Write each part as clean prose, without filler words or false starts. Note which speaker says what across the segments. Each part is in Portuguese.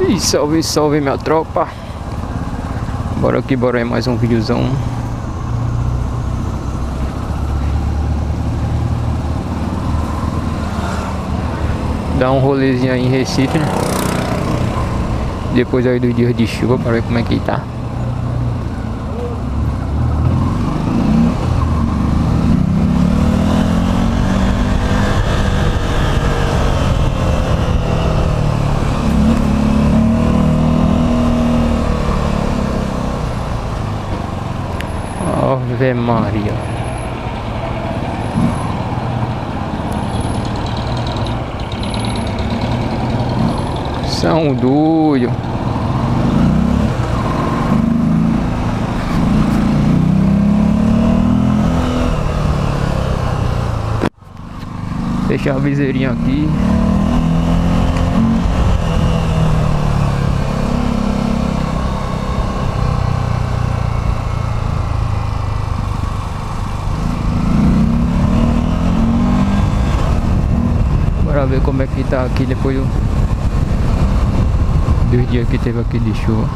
Speaker 1: E salve, salve minha tropa. Bora aqui, bora aí mais um videozão. Dar um rolezinho aí em Recife, né? Depois aí dos dias de chuva, para ver como é que tá. Ave Maria. São doido. Deixar a viseirinha aqui. Bora ver como é que tá aqui depois dos dias que teve aqui de chuva.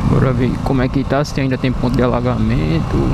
Speaker 1: Bora ver como é que tá, se ainda tem ponto de alagamento.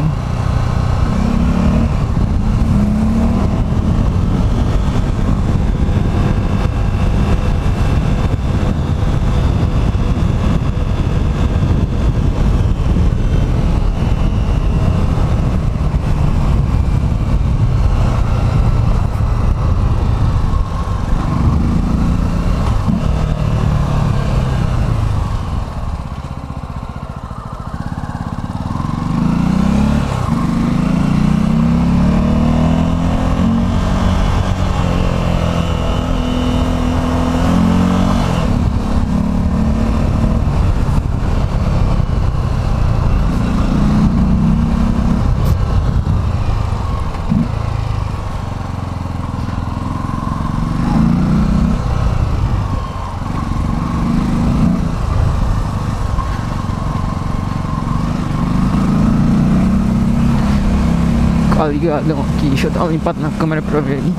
Speaker 1: Tá ligadão aqui, deixa eu dar uma limpada na câmera pra ver aí.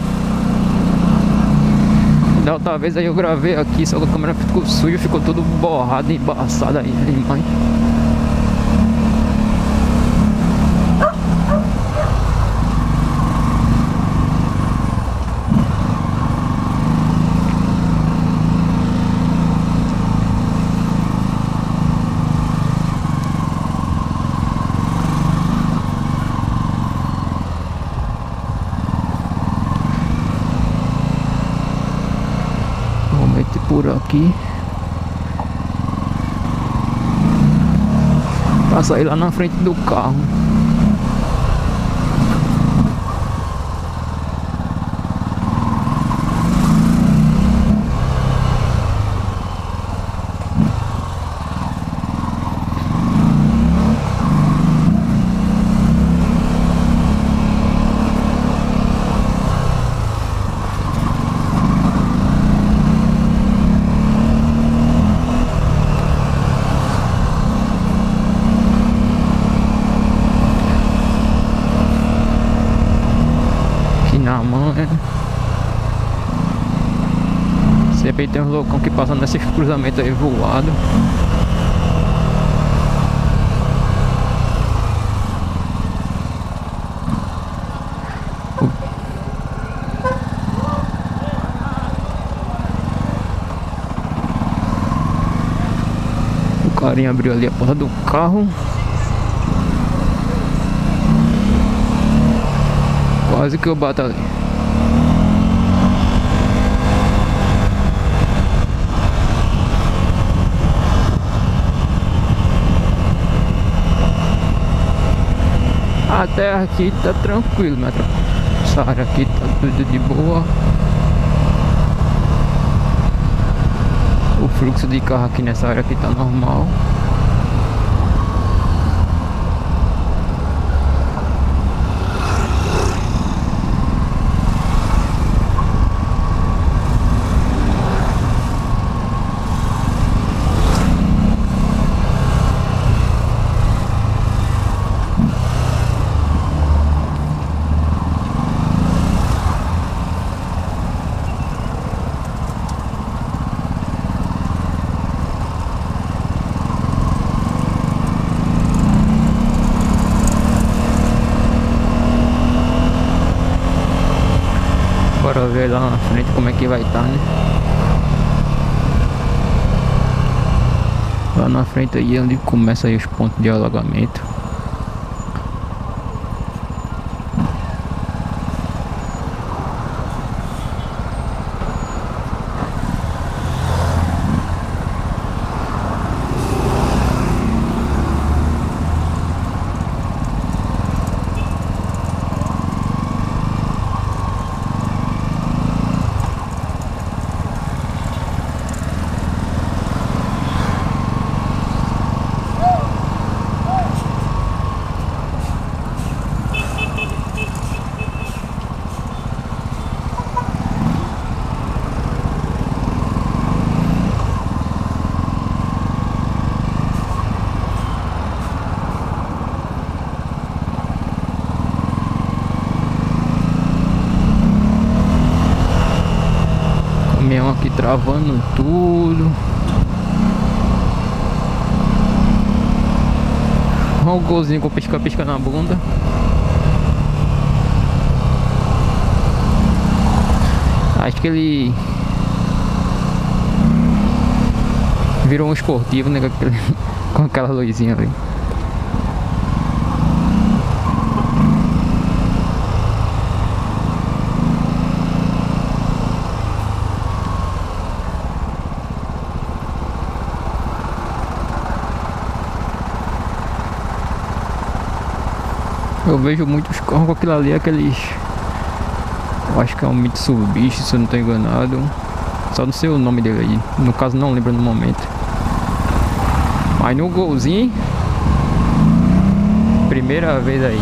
Speaker 1: Da outra vez aí eu gravei aqui, só que a câmera ficou suja, ficou tudo borrado e embaçado aí a imagem. Por aqui pra sair lá na frente do carro. Na mão, né? Sempre tem uns loucão que passam nesses cruzamentos aí voado. O carinha abriu ali a porta do carro. Quase que eu bato ali. A terra aqui tá tranquilo, minha tropa. Essa área aqui tá tudo de boa. O fluxo de carro aqui nessa área aqui tá normal. Bora ver lá na frente como é que vai estar, né? Lá na frente aí é onde começa aí os pontos de alagamento. Caminhão aqui travando tudo. Olha o golzinho com pisca-pisca na bunda. Acho que ele virou um esportivo, né? Com aquela luzinha ali. Eu vejo muitos carros com aquilo ali, aqueles... Eu acho que é um Mitsubishi, se eu não estou enganado. Só não sei o nome dele aí. No caso não lembro no momento. Mas no golzinho, primeira vez aí.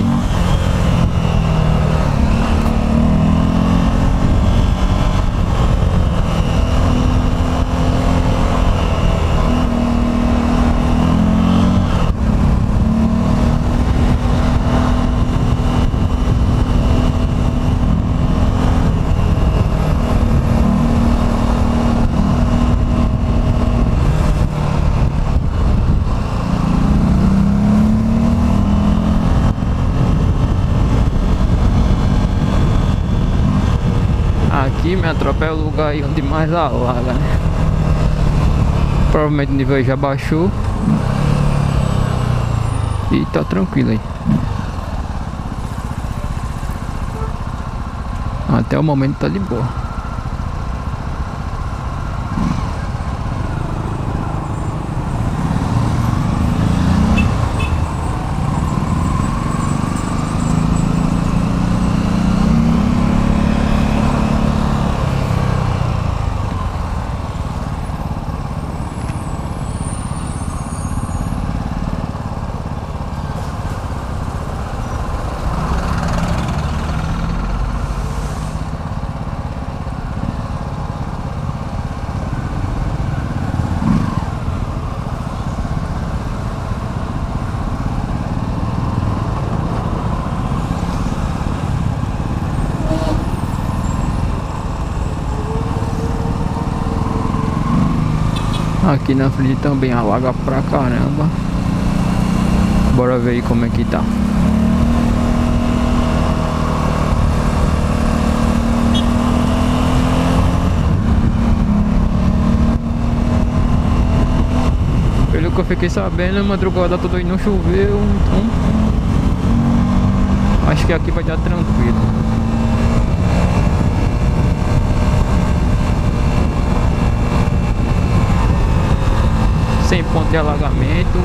Speaker 1: Aqui me atropela o lugar aí onde mais alaga, né? Provavelmente o nível já baixou. E tá tranquilo aí. Até o momento tá de boa. Aqui na frente também alaga pra caramba. Bora ver aí como é que tá. Pelo que eu fiquei sabendo, a madrugada toda aí não choveu, então acho que aqui vai dar tranquilo. Sem ponto de alagamento,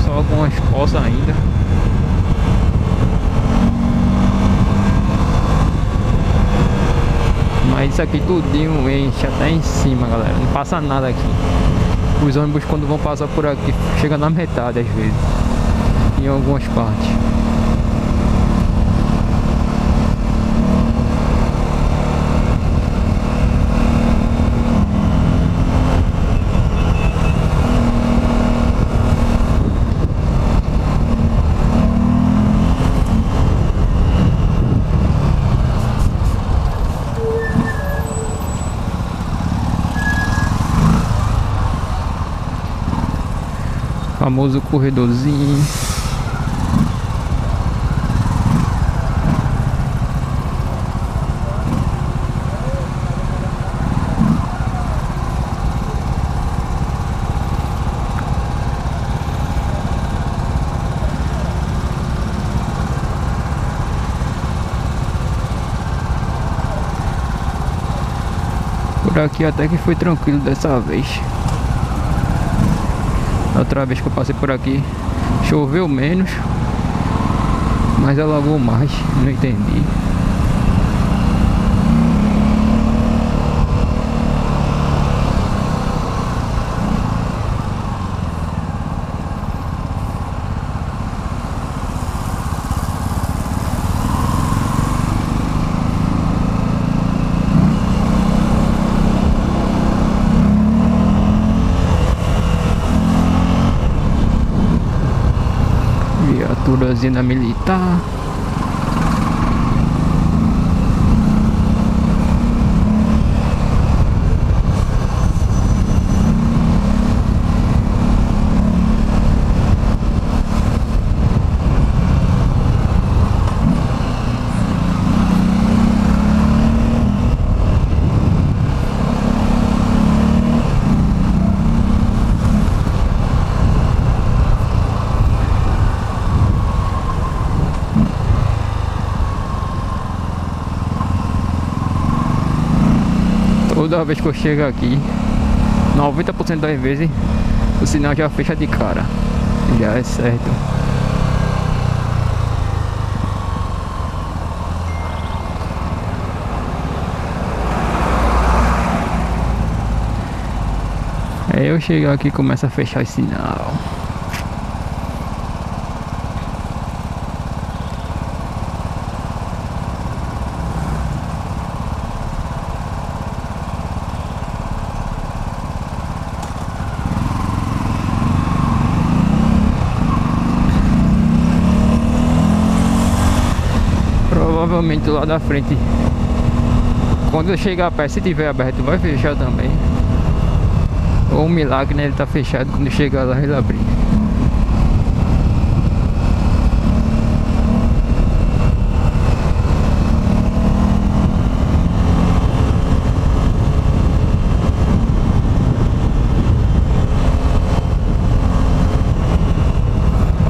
Speaker 1: só algumas poças ainda. Mas isso aqui tudinho enche até em cima, galera. Não passa nada aqui. Os ônibus quando vão passar por aqui chega na metade às vezes, em algumas partes. Famoso corredorzinho. Por aqui até que foi tranquilo dessa vez. Outra vez que eu passei por aqui choveu menos, mas alagou mais, não entendi. Viaturazinha militar. Toda vez que eu chego aqui, 90% das vezes, o sinal já fecha de cara. Já é certo. Aí eu chego aqui e começo a fechar o sinal. Provavelmente lá da frente, quando eu chegar perto, se tiver aberto, vai fechar também. Ou um milagre, né? Ele tá fechado, quando chegar lá ele abrir.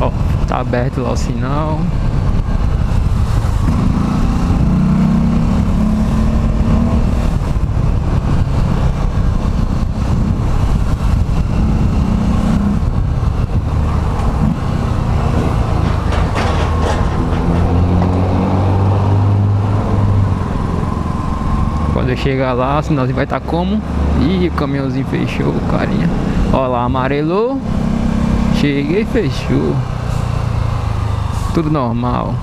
Speaker 1: Ó, tá aberto lá o sinal. Quando eu chegar lá, o sinalzinho vai estar como? Ih, o caminhãozinho fechou, carinha. Ó lá, amarelou. Cheguei e fechou. Tudo normal.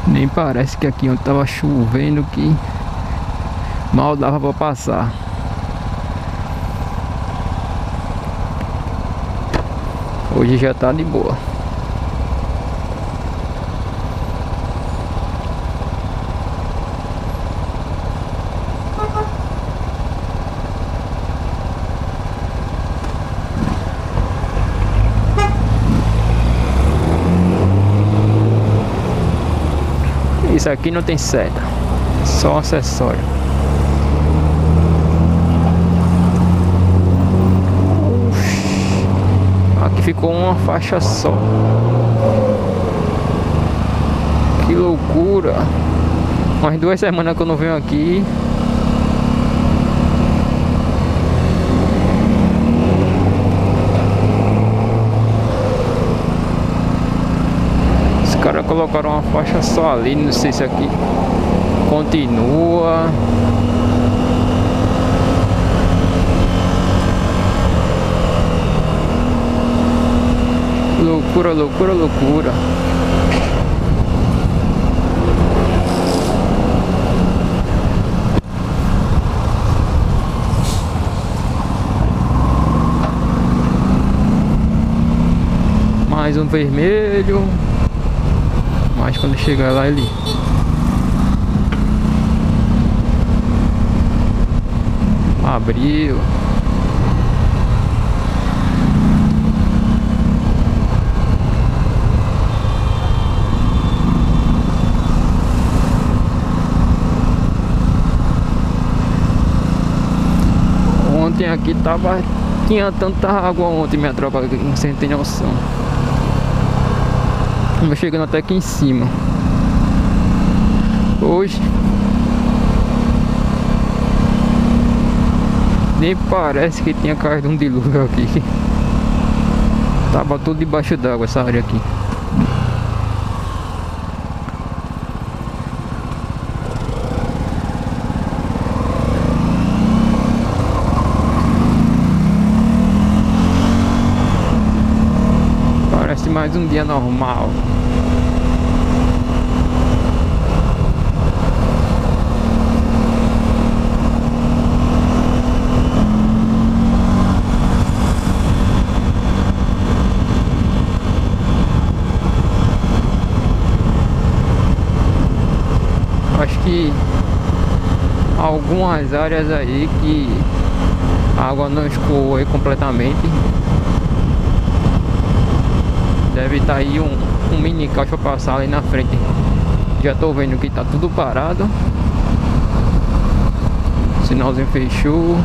Speaker 1: Nem parece que aqui onde tava chovendo que mal dava pra passar. Hoje já tá de boa. Isso aqui não tem seta, só um acessório. Aqui ficou uma faixa só. Que loucura. Umas 2 semanas que eu não venho aqui. Os caras colocaram uma faixa só ali. Não sei se aqui continua. Loucura, loucura, loucura. Mais um vermelho. Mas quando chegar lá ele Abriu. Ontem aqui tinha tanta água ontem, minha tropa, você não tem noção. Eu chegando até aqui em cima. Hoje nem parece que tinha caído um dilúvio aqui. Tava tudo debaixo d'água essa área aqui. Parece mais um dia normal. Acho que algumas áreas aí que a água não escoou aí completamente. Deve estar aí um mini caixa passar ali na frente. Já tô vendo que tá tudo parado. O sinalzinho fechou.